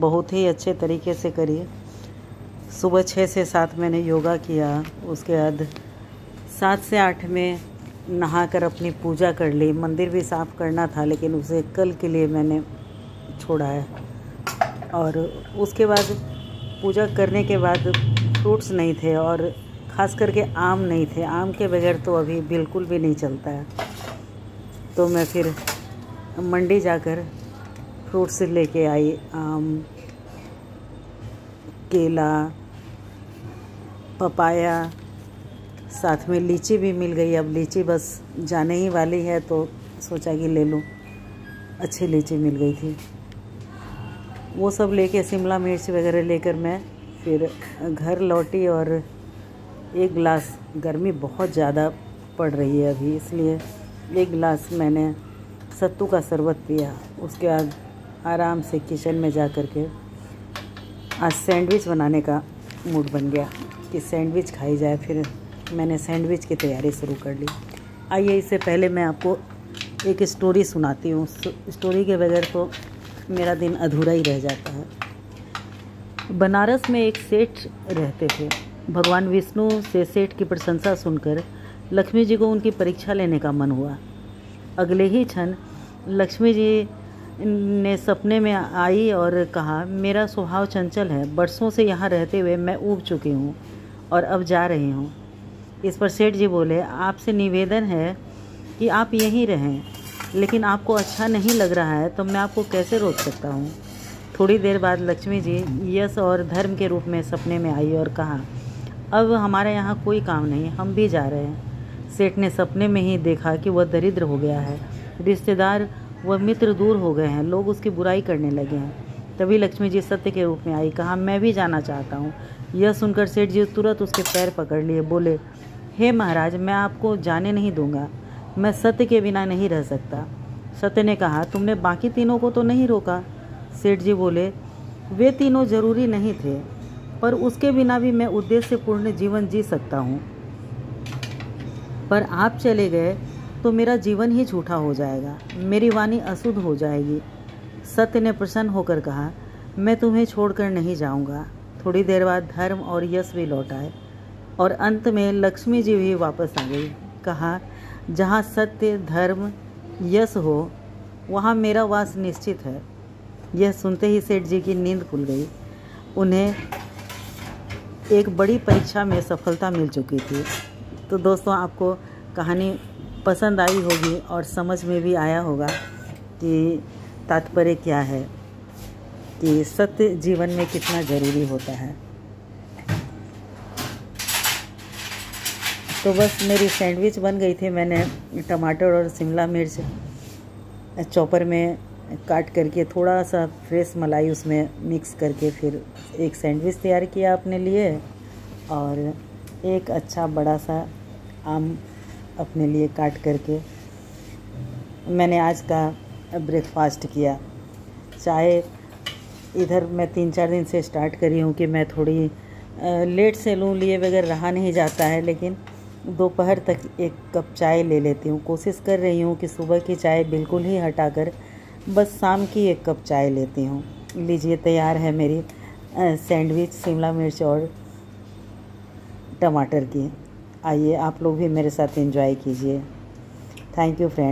बहुत ही अच्छे तरीके से करी। सुबह 6 से 7 मैंने योगा किया, उसके बाद 7 से 8 में नहाकर अपनी पूजा कर ली। मंदिर भी साफ़ करना था लेकिन उसे कल के लिए मैंने छोड़ा है। और उसके बाद पूजा करने के बाद फ्रूट्स नहीं थे और ख़ास करके आम नहीं थे। आम के बगैर तो अभी बिल्कुल भी नहीं चलता है। तो मैं फिर मंडी जाकर फ्रूट्स लेके आई। आम, केला, पपाया, साथ में लीची भी मिल गई। अब लीची बस जाने ही वाली है तो सोचा कि ले लूँ। अच्छी लीची मिल गई थी। वो सब लेके शिमला मिर्च वगैरह लेकर मैं फिर घर लौटी। और एक गिलास, गर्मी बहुत ज़्यादा पड़ रही है अभी, इसलिए एक गिलास मैंने सत्तू का शरबत पिया। उसके बाद आराम से किचन में जा कर के आज सैंडविच बनाने का मूड बन गया कि सैंडविच खाई जाए। फिर मैंने सैंडविच की तैयारी शुरू कर ली। आइए, इससे पहले मैं आपको एक स्टोरी सुनाती हूँ। स्टोरी के बगैर तो मेरा दिन अधूरा ही रह जाता है। बनारस में एक सेठ रहते थे। भगवान विष्णु से सेठ की प्रशंसा सुनकर लक्ष्मी जी को उनकी परीक्षा लेने का मन हुआ। अगले ही क्षण लक्ष्मी जी ने सपने में आई और कहा, मेरा स्वभाव चंचल है, बरसों से यहाँ रहते हुए मैं ऊब चुकी हूँ और अब जा रही हूँ। इस पर सेठ जी बोले, आपसे निवेदन है कि आप यहीं रहें, लेकिन आपको अच्छा नहीं लग रहा है तो मैं आपको कैसे रोक सकता हूँ। थोड़ी देर बाद लक्ष्मी जी यश और धर्म के रूप में सपने में आई और कहा, अब हमारे यहाँ कोई काम नहीं, हम भी जा रहे हैं। सेठ ने सपने में ही देखा कि वह दरिद्र हो गया है, रिश्तेदार व मित्र दूर हो गए हैं, लोग उसकी बुराई करने लगे हैं। तभी लक्ष्मी जी सत्य के रूप में आई, कहा, मैं भी जाना चाहता हूँ। यह सुनकर सेठ जी तुरंत उसके पैर पकड़ लिए, बोले, हे महाराज, मैं आपको जाने नहीं दूंगा, मैं सत्य के बिना नहीं रह सकता। सत्य ने कहा, तुमने बाकी तीनों को तो नहीं रोका। सेठ जी बोले, वे तीनों जरूरी नहीं थे, पर उसके बिना भी मैं उद्देश्यपूर्ण जीवन जी सकता हूँ। पर आप चले गए तो मेरा जीवन ही झूठा हो जाएगा, मेरी वाणी अशुद्ध हो जाएगी। सत्य ने प्रसन्न होकर कहा, मैं तुम्हें छोड़कर नहीं जाऊँगा। थोड़ी देर बाद धर्म और यश भी लौट आए और अंत में लक्ष्मी जी भी वापस आ गई। कहा, जहाँ सत्य, धर्म, यश हो वहाँ मेरा वास निश्चित है। यह सुनते ही सेठ जी की नींद खुल गई। उन्हें एक बड़ी परीक्षा में सफलता मिल चुकी थी। तो दोस्तों, आपको कहानी पसंद आई होगी और समझ में भी आया होगा कि तात्पर्य क्या है, कि सत्य जीवन में कितना ज़रूरी होता है। तो बस मेरी सैंडविच बन गई थी। मैंने टमाटर और शिमला मिर्च चॉपर में काट करके थोड़ा सा फ्रेश मलाई उसमें मिक्स करके फिर एक सैंडविच तैयार किया अपने लिए, और एक अच्छा बड़ा सा आम अपने लिए काट करके मैंने आज का ब्रेकफास्ट किया। चाय इधर मैं 3-4 दिन से स्टार्ट करी हूँ कि मैं थोड़ी लेट से लूँ, लिए बगैर रहा नहीं जाता है, लेकिन दोपहर तक एक कप चाय ले लेती हूँ। कोशिश कर रही हूँ कि सुबह की चाय बिल्कुल ही हटाकर बस शाम की एक कप चाय लेती हूँ। लीजिए, तैयार है मेरी सैंडविच शिमला मिर्च और टमाटर की। आइए, आप लोग भी मेरे साथ एंजॉय कीजिए। Thank you friend.